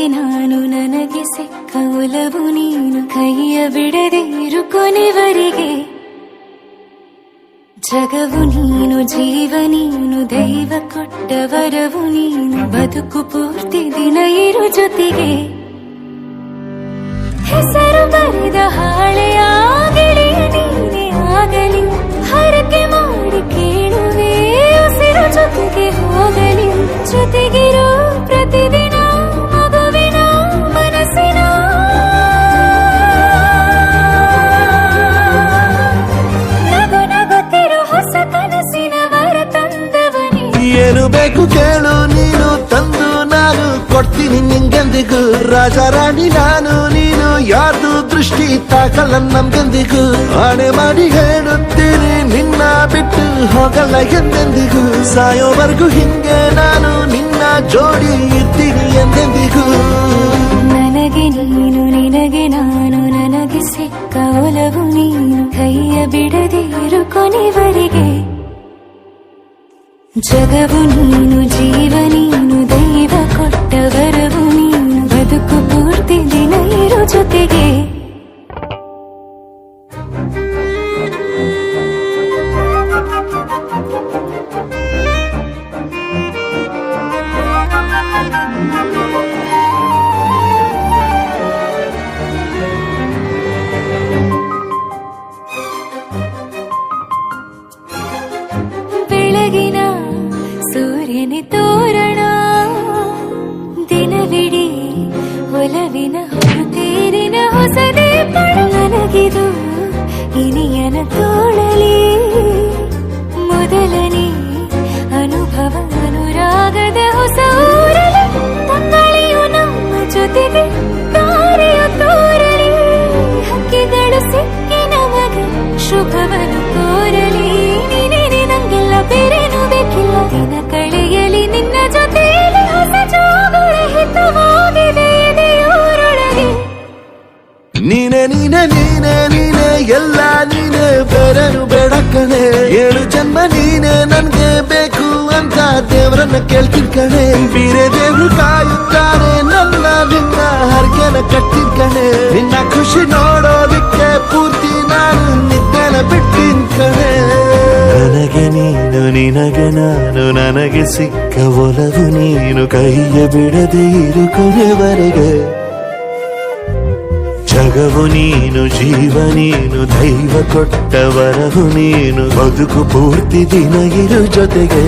ನನಗೆ ನಾನು ನನಗೆ ಸಿಕ್ಕ ಒಲವು ನೀನು ಕೈಯ ಬಿಡದೆ ಇರು ಕೊನೆವರೆಗೆ ಜಗವು ನೀನು ಜೀವ ನೀನು ದೈವ ಕೊಟ್ಟ ವರವು ನೀನು ಬದುಕು ಪೂರ್ತಿ ದಿನ ಇರು ಜೊತೆಗೆ ಹೆಸರು ಬರೆದ ಹಾಳೆಯ ಗೆಳೆಯ ನೀನೇ ಆಗಲಿ ಹರಕೆ ಮಾಡಿ ಕೇಳುವೆ ಉಸಿರು ಜೊತೆಗೆ ಹೋಗಲಿ ಜೊತೆಗಿರೋ ಪ್ರತಿದಿನ ಮಗುವಿನ ಮನಸ್ಸಿನ ನಗು ನಗುತ್ತಿರೋ ಹೊಸ ಕನಸಿನ ವರ ತಂದವನೇ ಏನು ಬೇಕು ಕೇಳು ನೀನು ತಂದು ನಾನು ಕೊಡ್ತೀನಿ ನಿಂಗೆಂದಿಗೂ ರಾಜ ರಾಣಿ ನಾನು ನೀನು ಯಾರ್ದು ದೃಷ್ಟಿ ತಾಕಲ್ಲ ನಮ್ಗೆಂದಿಗೂ ಆಣೆ ಮಾಡಿ ಹೇಳುತ್ತೀನಿ ನಿನ್ನ ಬಿಟ್ಟು ಹೋಗಲ್ಲ ಎಂದೆಂದಿಗೂ ಸಾಯೋವರೆಗೂ ಹಿಂಗೆ ನಾನು ನಿನ್ನ ಜೋಡಿ ಇರ್ತೀನಿ ಎಂದೆಂದಿಗೂ ನನಗೆ ನೀನು ನಿನಗೆ ನಾನು ನನಗೆ ಸಿಕ್ಕ ಒಲವು ನೀನು ಕೈಯ ಬಿಡದೆ ಇರು ಕೊನೆವರೆಗೆ ಜಗವು ನೀನು ಜೀವ ನೀನು ದೈವ ಕೊಟ್ಟ ವರವು ನೀನು ಬದುಕು ಪೂರ್ತಿ ದಿನ ಇರು ಜೊತೆಗೆ ಬೆಳಗಿನ ಸೂರ್ಯನ ತೋರಣ ದಿನವಿಡೀ ಒಲವಿನ ಹೊರತೇರಿನ ಹೊಸದೇ ನನಗಿದು ಇನಿಯನ ತೋಳಲಿ ಮೊದಲನೇ ಅನುಭವ ಅನುರಾಗದ ಹೊಸ ಊರಲಿ ತಂಗಳಿಯು ನಮ್ಮ ಜೊತೆಗೆ ತಾರೆಯು ತೋರಲಿ ಹಕ್ಕಿಗಳು ಸಿಕ್ಕಿ ನಮಗೆ ಶುಭವನ್ನು ಕೋರಲಿ ನೀನೇ ನಂಗೆಲ್ಲ ಬೇರೇನು ಬೇಕಿಲ್ಲ ದಿನ ಕಳೆಯಲಿ ನಿನ್ನ ಜೊತೆಯಲ್ಲಿ ಹೊಸ ಜೋಗುಳ ಹಿತವಾಗಿದೆ ಎದೆಯೂರೊಳಗೆ ನೀನೆ ನೀನೆ ನೀನೆ ನೀನೆ ಎಲ್ಲ ನೀನೆ ಬೇರೆನು ಬೇಡ ಕಣೆ ಏಳು ಜನ್ಮ ನೀನೆ ನನ್ಗೆ ಬೇಕು ಅಂತ ದೇವರನ್ನ ಕೇಳ್ತೀನಿ ಕಣೆ ಬೇರೆ ದೇವ್ರು ಕಾಯುತ್ತಾರೆ ನನ್ನ ನಿನ್ನ ಹರ್ಗೆನ ಕಟ್ಟಿನ ಕಣೆ ನಿನ್ನ ಖುಷಿ ನೋಡೋದಿಕ್ಕೆ ಪೂರ್ತಿ ನಾನು ನಿದ್ದೆನ ಬಿಟ್ಟಿನ ಕಣೆ ನನಗೆ ನೀನು ನಿನಗೆ ನಾನು ನನಗೆ ಸಿಕ್ಕ ಒಲವು ನೀನು ಕೈಯ ಬಿಡದೆ ಇರು ಕೊನೆವರೆಗೆ ಜಗವು ನೀನು ಜೀವ ನೀನು ದೈವ ಕೊಟ್ಟ ವರವು ನೀನು ಬದುಕು ಪೂರ್ತಿ ದಿನ ಇರು ಜೊತೆಗೆ